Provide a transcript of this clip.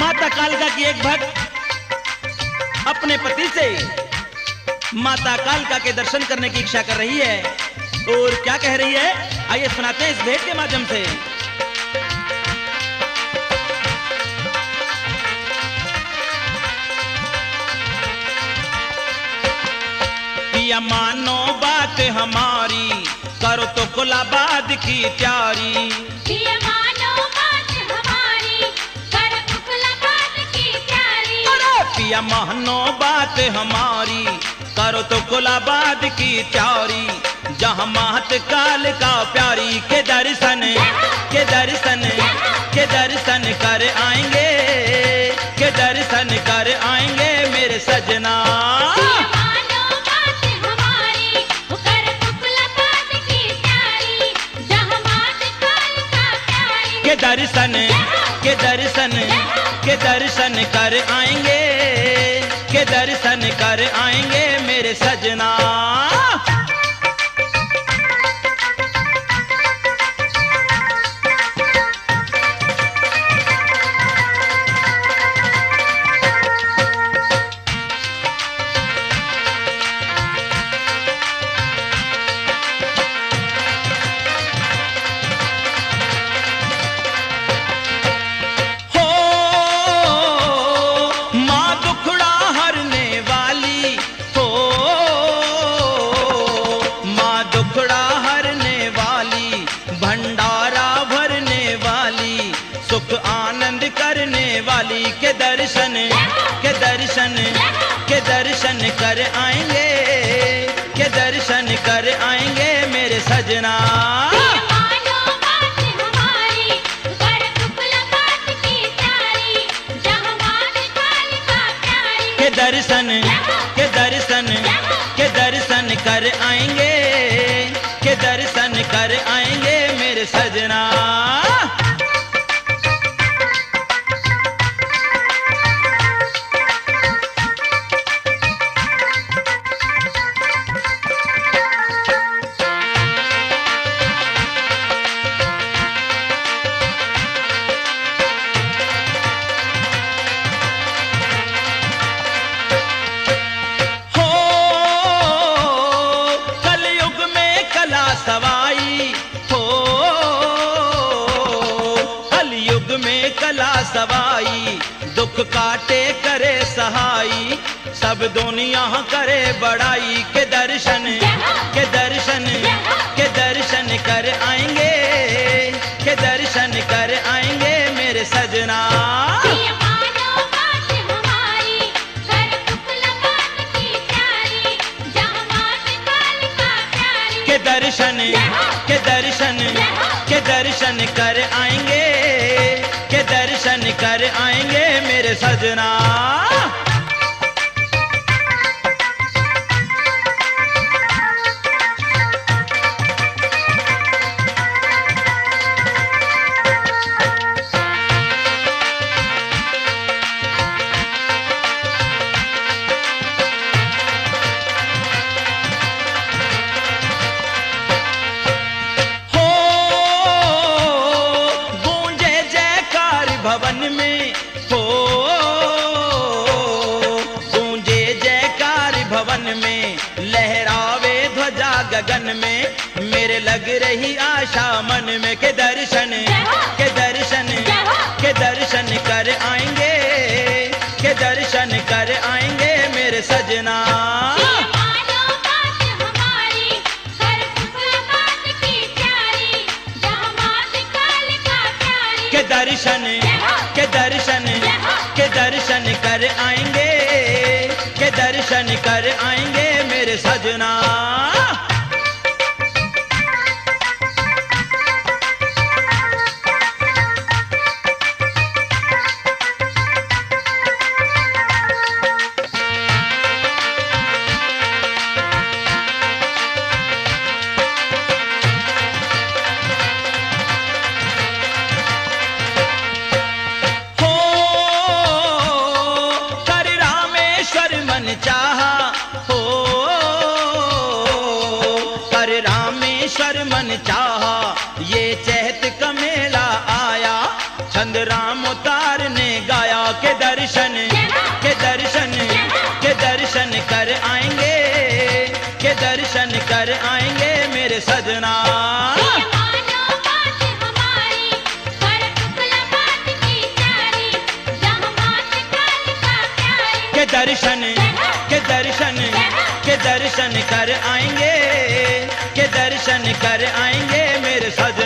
माता कालिका की एक भक्त अपने पति से माता कालिका के दर्शन करने की इच्छा कर रही है और क्या कह रही है, आइए सुनाते हैं इस भेंट के माध्यम से। पिया मानो बात हमारी, करो तो कुलाबाद की तैयारी। पिया मानो बात हमारी, करो तो कुलाबाद की तैयारी। पिया मानो बात हमारी, करो तो कुलाबाद की तैयारी। जहाँ मात काल का प्यारी के दर्शन कर आएंगे, के दर्शन कर आएंगे मेरे सजना। के दर्शन कर आएंगे, के दर्शन कर आएंगे मेरे सजना। के दर्शन कर आएंगे, के दर्शन कर आएंगे मेरे सजना। के दर्शन कर आएंगे, के दर्शन कर आएंगे मेरे सजना। सवाई दुख काटे करे सहाई, सब दुनिया करे बड़ाई। के दर्शन कर आएंगे, के दर्शन कर आएंगे मेरे सजना। के दर्शन कर आएंगे, के दर्शन कर आएंगे मेरे सजना। भवन में हो गूंजे जयकार भवन में, लहरावे ध्वजा गगन में मेरे लग रही आशा मन में। के दर्शन कर आएंगे, के दर्शन कर आएंगे मेरे सजना। के दर्शन कर आएंगे, के दर्शन कर आएंगे मेरे सजना। चाहा हो पर रामेश्वर मन चाहा, ये चैत का मेला आया, छंद राम उतार ने गाया। दर्शन कर आएंगे मेरे सजना। ये मानो बात हमारी, कर उपला बात की सारी, जहाँ मात कालिका प्यारी। के दर्शन कर आएंगे, के दर्शन कर आएंगे मेरे सजना।